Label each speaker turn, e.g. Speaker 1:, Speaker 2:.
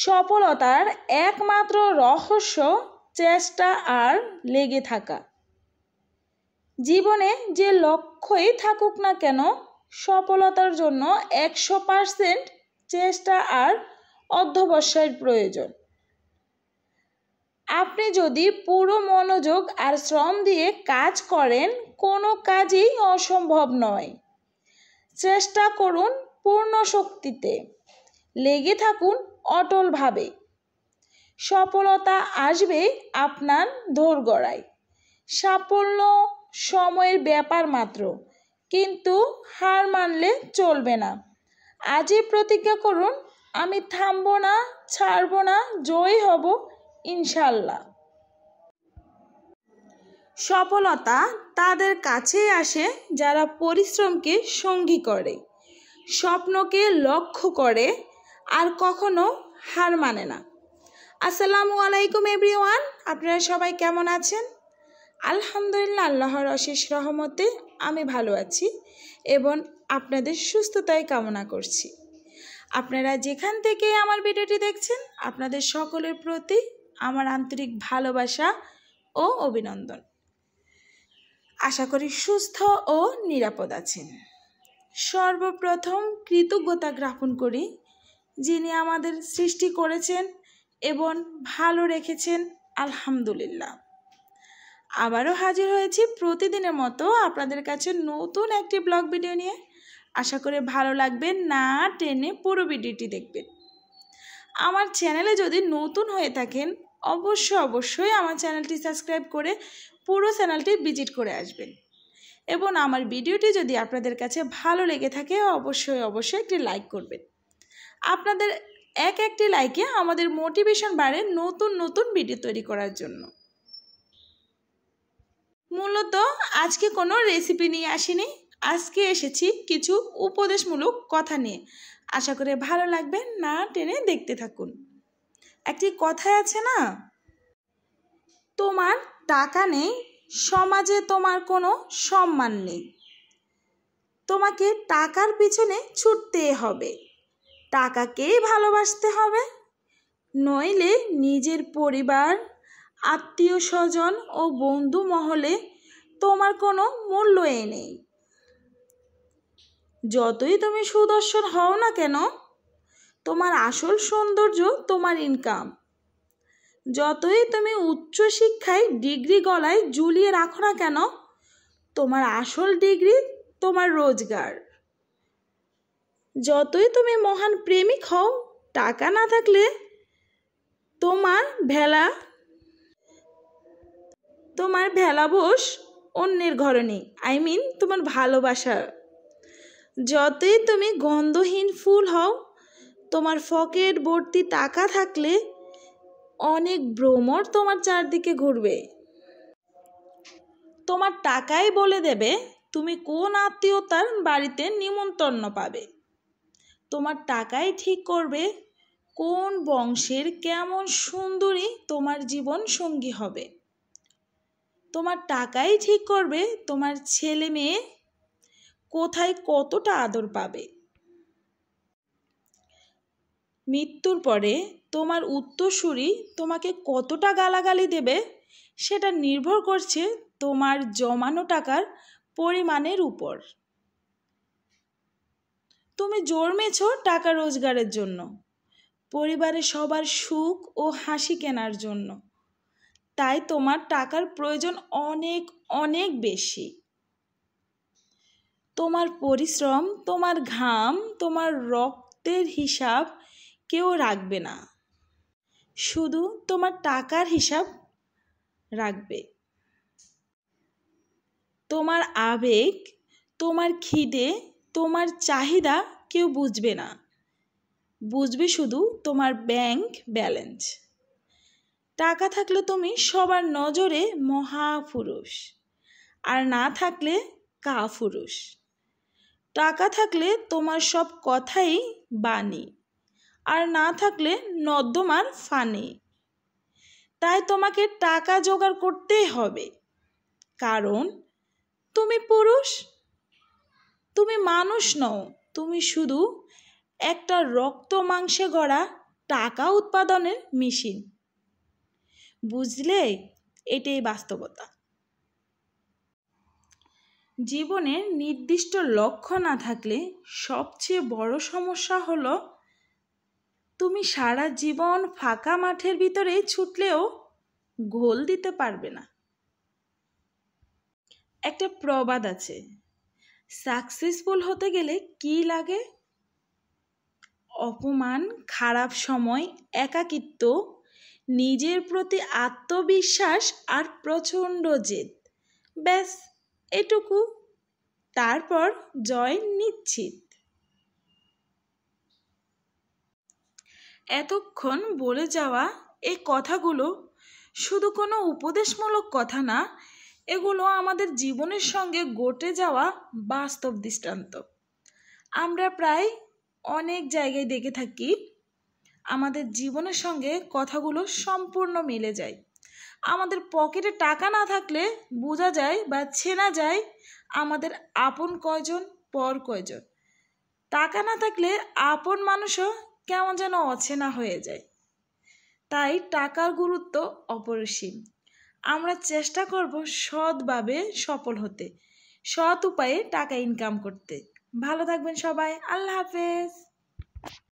Speaker 1: সফলতার একমাত্র রহস্য চেষ্টা আর লেগে থাকা। জীবনে যে লক্ষ্যই থাকুক না কেন, সফলতার জন্য 100% চেষ্টা আর অধ্যবসায়ের প্রয়োজন। আপনি যদি পুরো মনোযোগ আর শ্রম দিয়ে কাজ করেন, কোনো কাজই অসম্ভব নয়। চেষ্টা করুন পূর্ণ শক্তিতে, লেগে থাকুন অটলভাবে। সফলতা আসবে আপনার দোরগোড়ায়। সাফল্য সময়ের ব্যাপার মাত্র, কিন্তু হার মানলে চলবে না। আজই প্রতিজ্ঞা করুন, আমি থামবো না, ছাড়বো না, জয়ী হব ইনশাল্লাহ। সফলতা তাদের কাছেই আসে যারা পরিশ্রমকে সঙ্গী করে, স্বপ্নকে লক্ষ্য করে আর কখনো হার মানে না। আসসালামু আলাইকুম এভরিওয়ান, আপনারা সবাই কেমন আছেন? আলহামদুলিল্লাহ, আল্লাহর অশেষ রহমতে আমি ভালো আছি এবং আপনাদের সুস্থতাই কামনা করছি। আপনারা যেখান থেকে আমার ভিডিওটি দেখছেন, আপনাদের সকলের প্রতি আমার আন্তরিক ভালোবাসা ও অভিনন্দন। আশা করি সুস্থ ও নিরাপদ আছেন। সর্বপ্রথম কৃতজ্ঞতা জ্ঞাপন করি যিনি আমাদের সৃষ্টি করেছেন এবং ভালো রেখেছেন, আলহামদুলিল্লাহ। আবারও হাজির হয়েছি প্রতিদিনের মতো আপনাদের কাছে নতুন একটি ব্লগ ভিডিও নিয়ে। আশা করি ভালো লাগবে, না টেনে পুরো ভিডিওটি দেখবেন। আমার চ্যানেলে যদি নতুন হয়ে থাকেন, অবশ্যই আমার চ্যানেলটি সাবস্ক্রাইব করে পুরো চ্যানেলটি ভিজিট করে আসবেন। এবং আমার ভিডিওটি যদি আপনাদের কাছে ভালো লেগে থাকে, অবশ্যই একটি লাইক করবেন। আপনাদের একটি লাইকে আমাদের মোটিভেশন বাড়ে নতুন ভিডিও তৈরি করার জন্য। মূলত আজকে কোনো রেসিপি নিয়ে আসিনি, আজকে এসেছি কিছু উপদেশমূলক কথা নিয়ে। আশা করে ভালো লাগবে, না টেনে দেখতে থাকুন। একটি কথাই আছে না, তোমার টাকা নেই, সমাজে তোমার কোনো সম্মান নেই। তোমাকে টাকার পিছনে ছুটতে হবে, টাকাকেই ভালোবাসতে হবে, নইলে নিজের পরিবার, আত্মীয় স্বজন ও বন্ধু মহলে তোমার কোনো মূল্যই নেই। যতই তুমি সুদর্শন হও না কেন, তোমার আসল সৌন্দর্য তোমার ইনকাম। যতই তুমি উচ্চশিক্ষায় ডিগ্রি গলায় ঝুলিয়ে রাখো না কেন, তোমার আসল ডিগ্রি তোমার রোজগার। যতই তুমি মহান প্রেমিক হও, টাকা না থাকলে তোমার ভেলা বোস অন্যের ঘরে নেই, তোমার ভালোবাসা। যতই তুমি গন্ধহীন ফুল হও, তোমার পকেট ভর্তি টাকা থাকলে অনেক ভ্রমর তোমার চারদিকে ঘুরবে। তোমার টাকাই বলে দেবে তুমি কোন আত্মীয়তার বাড়িতে নিমন্ত্রণ পাবে। তোমার টাকাই ঠিক করবে কোন বংশের কেমন সুন্দরী তোমার জীবন সঙ্গী হবে। তোমার টাকাই ঠিক করবে তোমার ছেলে মেয়ে কোথায় কতটা আদর পাবে। মৃত্যুর পরে তোমার উত্তরসূরি তোমাকে কতটা গালাগালি দেবে, সেটা নির্ভর করছে তোমার জমানো টাকার পরিমাণের উপর। তুমি জন্মেছ টাকা রোজগারের জন্য, পরিবারের সবার সুখ ও হাসি কেনার জন্য। তাই তোমার টাকার প্রয়োজন অনেক বেশি। তোমার পরিশ্রম, তোমার ঘাম, তোমার রক্তের হিসাব কেউ রাখবে না, শুধু তোমার টাকার হিসাব রাখবে। তোমার আবেগ, তোমার খিদে, তোমার চাহিদা কেউ বুঝবে না, বুঝবে শুধু তোমার ব্যাংক ব্যালেন্স। টাকা থাকলে তুমি সবার নজরে মহাপুরুষ, আর না থাকলে কাপুরুষ। টাকা থাকলে তোমার সব কথাই বাণী, আর না থাকলে নর্দমার ফানি। তাই তোমাকে টাকা জোগাড় করতেই হবে, কারণ তুমি পুরুষ, তুমি মানুষ নও। তুমি শুধু একটা রক্ত মাংসে গড়া টাকা উৎপাদনের মেশিন। বুঝলে, এটাই বাস্তবতা। জীবনে নির্দিষ্ট লক্ষ্য না থাকলে সবচেয়ে বড় সমস্যা হলো তুমি সারা জীবন ফাঁকা মাঠের ভিতরে ছুটলেও গোল দিতে পারবে না। একটা প্রবাদ আছে, সাকসেসফুল হতে গেলে কি লাগে? অপমান, খারাপ সময়, একাকিত্ব, নিজের প্রতি আত্মবিশ্বাস আর প্রচণ্ড জেদ। ব্যাস এটুকু, তারপর জয় নিশ্চিত। এতক্ষণ বলে যাওয়া এই কথাগুলো শুধু কোনো উপদেশমূলক কথা না, এগুলো আমাদের জীবনের সঙ্গে ঘটে যাওয়া বাস্তব দৃষ্টান্ত। আমরা প্রায় অনেক জায়গায় দেখে থাকি আমাদের জীবনের সঙ্গে কথাগুলো সম্পূর্ণ মিলে যায়। আমাদের পকেটে টাকা না থাকলে বোঝা যায় বা চেনা যায় আমাদের আপন কয়জন, পর কয়জন। টাকা না থাকলে আপন মানুষও কেমন যেন অচেনা হয়ে যায়। তাই টাকার গুরুত্ব অপরিসীম। আমরা চেষ্টা করব সৎভাবে সফল হতে, সৎ উপায়ে টাকা ইনকাম করতে। ভালো থাকবেন সবাই। আল্লাহ হাফেজ।